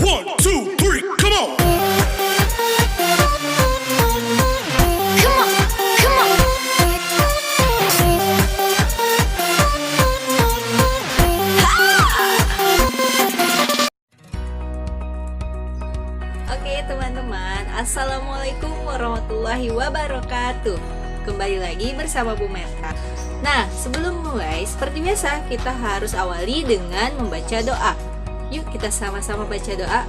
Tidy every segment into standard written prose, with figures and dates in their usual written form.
One, two, three, come on. Come on, come on. Oke teman-teman, Assalamualaikum warahmatullahi wabarakatuh. Kembali lagi bersama Bu Merta. Nah, sebelum mulai, seperti biasa kita harus awali dengan membaca doa. Yuk kita sama-sama baca doa.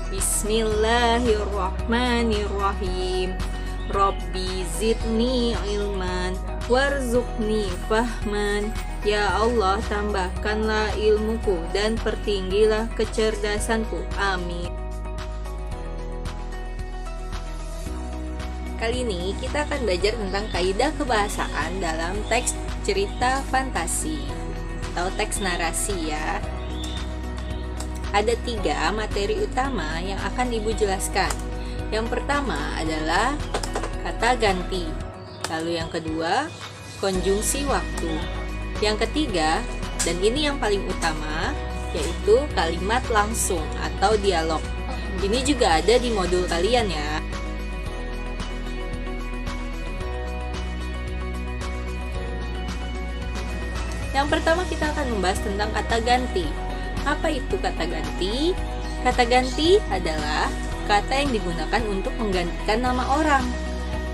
Bismillahirrahmanirrahim. Rabbi zidni ilman warzuqni fahman. Ya Allah, tambahkanlah ilmuku dan pertinggilah kecerdasanku. Amin. Kali ini kita akan belajar tentang kaidah kebahasaan dalam teks cerita fantasi atau teks narasi ya. Ada 3 materi utama yang akan Ibu jelaskan. Yang pertama adalah kata ganti. Lalu yang kedua, konjungsi waktu. Yang ketiga, dan ini yang paling utama, yaitu kalimat langsung atau dialog. Ini juga ada di modul kalian ya. Yang pertama kita akan membahas tentang kata ganti. Apa itu kata ganti? Kata ganti adalah kata yang digunakan untuk menggantikan nama orang.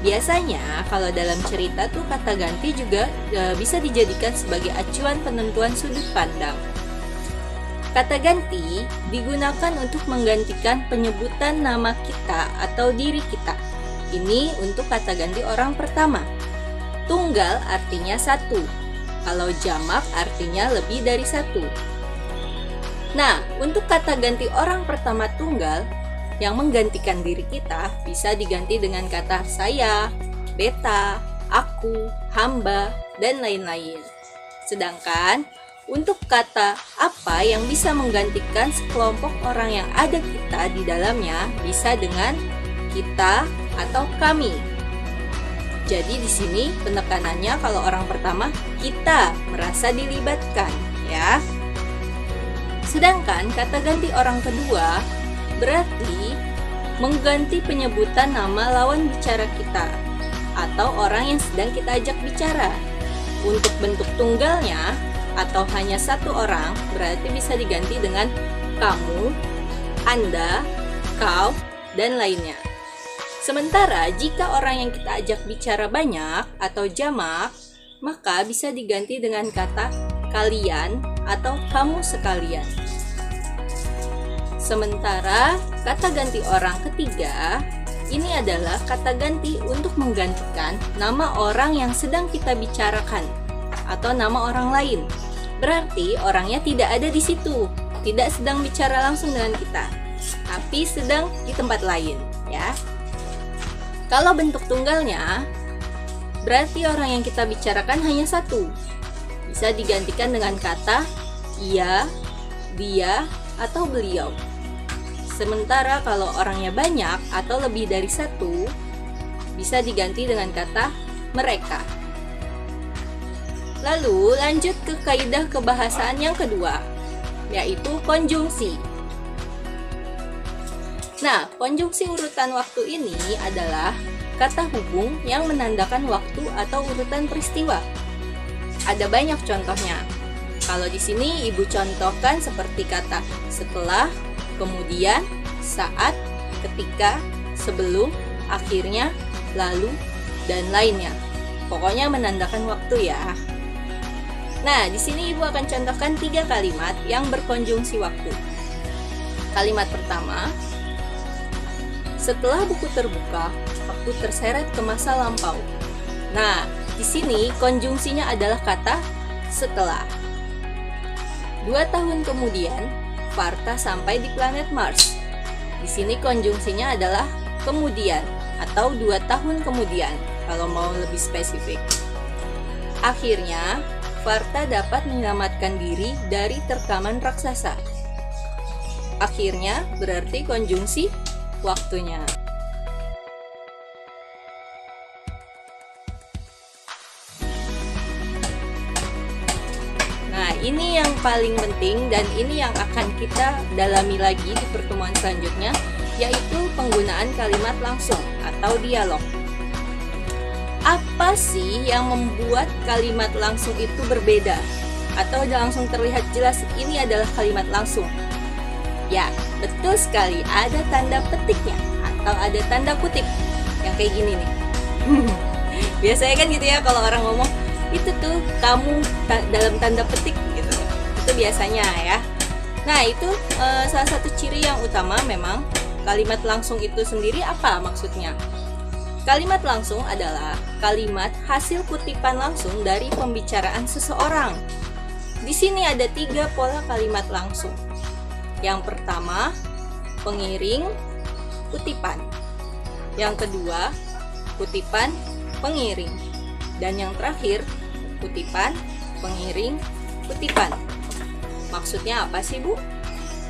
Biasanya kalau dalam cerita tuh kata ganti juga bisa dijadikan sebagai acuan penentuan sudut pandang. Kata ganti digunakan untuk menggantikan penyebutan nama kita atau diri kita. Ini untuk kata ganti orang pertama. Tunggal artinya satu. Kalau jamak artinya lebih dari satu. Nah, untuk kata ganti orang pertama tunggal yang menggantikan diri kita bisa diganti dengan kata saya, beta, aku, hamba, dan lain-lain. Sedangkan untuk kata apa yang bisa menggantikan sekelompok orang yang ada kita di dalamnya bisa dengan kita atau kami. Jadi di sini penekanannya kalau orang pertama kita merasa dilibatkan ya. Sedangkan kata ganti orang kedua berarti mengganti penyebutan nama lawan bicara kita atau orang yang sedang kita ajak bicara. Untuk bentuk tunggalnya atau hanya satu orang berarti bisa diganti dengan kamu, Anda, kau, dan lainnya. Sementara jika orang yang kita ajak bicara banyak atau jamak, maka bisa diganti dengan kata kalian atau kamu sekalian. Sementara kata ganti orang ketiga, ini adalah kata ganti untuk menggantikan nama orang yang sedang kita bicarakan atau nama orang lain. Berarti orangnya tidak ada di situ, tidak sedang bicara langsung dengan kita, tapi sedang di tempat lain, ya. Kalau bentuk tunggalnya, berarti orang yang kita bicarakan hanya satu. Bisa digantikan dengan kata ia, dia, atau beliau. Sementara kalau orangnya banyak atau lebih dari satu, bisa diganti dengan kata mereka. Lalu lanjut ke kaidah kebahasaan yang kedua, yaitu konjungsi. Nah, konjungsi urutan waktu ini adalah kata hubung yang menandakan waktu atau urutan peristiwa. Ada banyak contohnya. Kalau di sini Ibu contohkan seperti kata setelah, kemudian, saat, ketika, sebelum, akhirnya, lalu, dan lainnya. Pokoknya menandakan waktu ya. Nah, di sini Ibu akan contohkan 3 kalimat yang berkonjungsi waktu. Kalimat pertama, setelah buku terbuka, aku terseret ke masa lampau. Nah, di sini konjungsinya adalah kata setelah. 2 tahun kemudian, Varta sampai di planet Mars. Di sini konjungsinya adalah kemudian atau 2 tahun kemudian, kalau mau lebih spesifik. Akhirnya, Varta dapat menyelamatkan diri dari terkaman raksasa. Akhirnya berarti konjungsi waktunya. Nah, ini yang paling penting dan ini yang akan kita dalami lagi di pertemuan selanjutnya, yaitu penggunaan kalimat langsung atau dialog. Apa sih yang membuat kalimat langsung itu berbeda? Atau langsung terlihat jelas ini adalah kalimat langsung? Ya, betul sekali, ada tanda petiknya atau ada tanda kutip yang kayak gini nih. Biasanya kan gitu ya kalau orang ngomong, itu tuh kamu dalam tanda petik gitu. Itu biasanya ya. Nah, itu salah satu ciri yang utama memang kalimat langsung itu sendiri. Apa maksudnya? Kalimat langsung adalah kalimat hasil kutipan langsung dari pembicaraan seseorang. Di sini ada 3 pola kalimat langsung. Yang pertama, pengiring, kutipan. Yang kedua, kutipan, pengiring. Dan yang terakhir, kutipan, pengiring, kutipan. Maksudnya apa sih, Bu?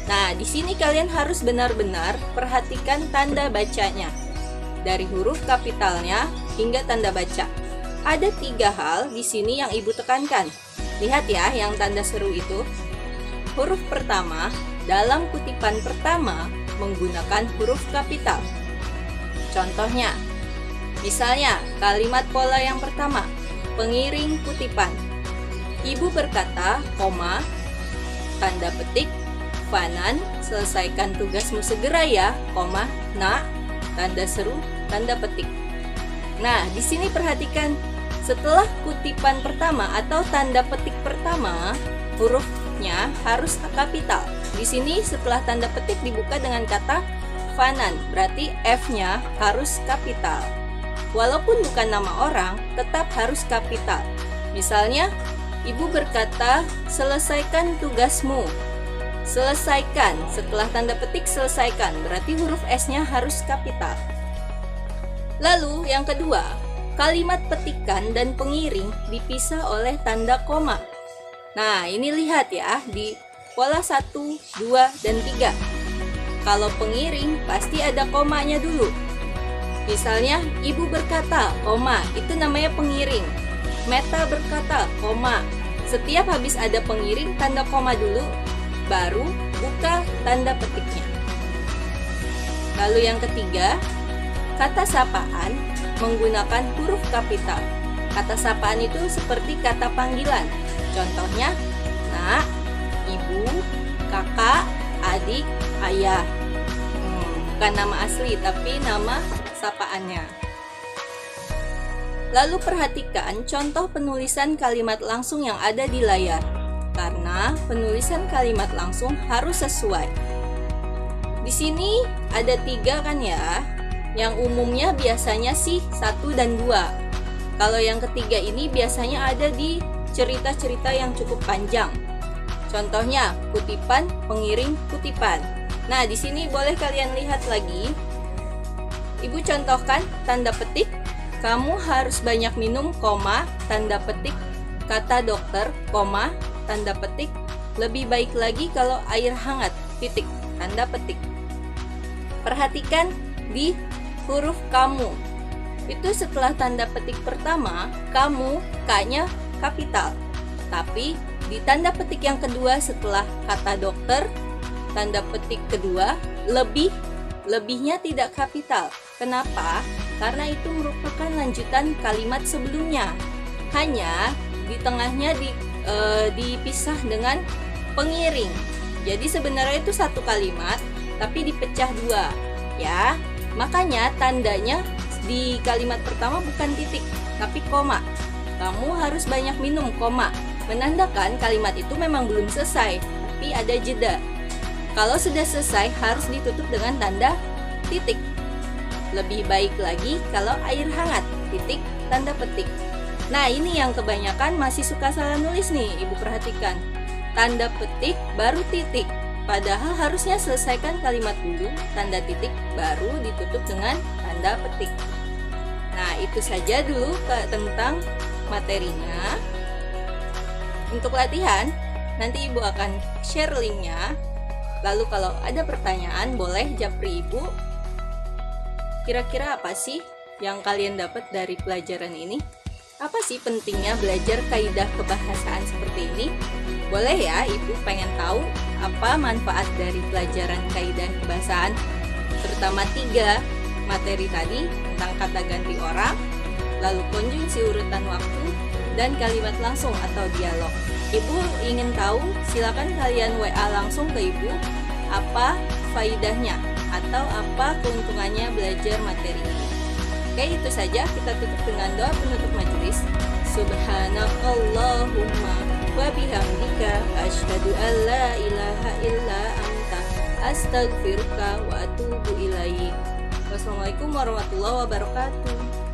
Nah, di sini kalian harus benar-benar perhatikan tanda bacanya. Dari huruf kapitalnya hingga tanda baca. Ada 3 hal di sini yang Ibu tekankan. Lihat ya, yang tanda seru itu. Huruf pertama dalam kutipan pertama menggunakan huruf kapital. Contohnya, misalnya kalimat pola yang pertama, pengiring kutipan. Ibu berkata, koma, tanda petik, Fanan, selesaikan tugasmu segera ya, koma, nak, tanda seru, tanda petik. Nah, di sini perhatikan, setelah kutipan pertama atau tanda petik pertama, hurufnya harus kapital. Di sini setelah tanda petik dibuka dengan kata Fanan, berarti F-nya harus kapital. Walaupun bukan nama orang, tetap harus kapital. Misalnya, Ibu berkata, selesaikan tugasmu. Selesaikan, setelah tanda petik selesaikan, berarti huruf S-nya harus kapital. Lalu yang kedua, kalimat petikan dan pengiring dipisah oleh tanda koma. Nah, ini lihat ya, di pola 1, 2, dan 3. Kalau pengiring, pasti ada komanya dulu. Misalnya, Ibu berkata, koma, itu namanya pengiring. Meta berkata, koma. Setiap habis ada pengiring, tanda koma dulu, baru buka tanda petiknya. Lalu yang ketiga, kata sapaan menggunakan huruf kapital. Kata sapaan itu seperti kata panggilan. Contohnya, nak, ibu, kakak, adik, ayah. Bukan nama asli, tapi nama sapaannya. Lalu perhatikan contoh penulisan kalimat langsung yang ada di layar. Karena penulisan kalimat langsung harus sesuai. Di sini ada 3 kan ya. Yang umumnya biasanya sih 1 dan 2. Kalau yang ketiga ini biasanya ada di cerita-cerita yang cukup panjang. Contohnya kutipan, pengiring, kutipan. Nah, di sini boleh kalian lihat lagi. Ibu contohkan tanda petik, kamu harus banyak minum, koma, tanda petik, kata dokter, koma, tanda petik, lebih baik lagi kalau air hangat, titik, tanda petik. Perhatikan di huruf kamu. Itu setelah tanda petik pertama, kamu, K-nya kapital. Tapi di tanda petik yang kedua setelah kata dokter, tanda petik kedua, lebihnya tidak kapital. Kenapa? Karena itu merupakan lanjutan kalimat sebelumnya. Hanya di tengahnya dipisah dengan pengiring. Jadi sebenarnya itu satu kalimat, tapi dipecah 2, ya. Makanya tandanya di kalimat pertama bukan titik, tapi koma. Kamu harus banyak minum, koma. Menandakan kalimat itu memang belum selesai, tapi ada jeda. Kalau sudah selesai, harus ditutup dengan tanda titik. Lebih baik lagi kalau air hangat, titik, tanda petik. Nah, ini yang kebanyakan masih suka salah nulis nih, Ibu perhatikan. Tanda petik, baru titik. Padahal harusnya selesaikan kalimat dulu, tanda titik, baru ditutup dengan tanda petik. Nah, itu saja dulu tentang materinya. Untuk latihan, nanti Ibu akan share linknya. Lalu kalau ada pertanyaan, boleh japri Ibu. Kira-kira apa sih yang kalian dapat dari pelajaran ini? Apa sih pentingnya belajar kaidah kebahasaan seperti ini? Boleh ya, Ibu pengen tahu apa manfaat dari pelajaran kaidah kebahasaan, terutama 3 materi tadi tentang kata ganti orang, lalu konjungsi urutan waktu, dan kalimat langsung atau dialog. Ibu ingin tahu? Silakan kalian WA langsung ke Ibu apa faidahnya atau apa keuntungannya belajar materi ini. Oke, itu saja. Kita tutup dengan doa penutup majelis. Subhanakallahumma wa bihamdika asyhadu an la ilaha illa anta astaghfiruka wa atubu ilaik. Wassalamualaikum warahmatullahi wabarakatuh.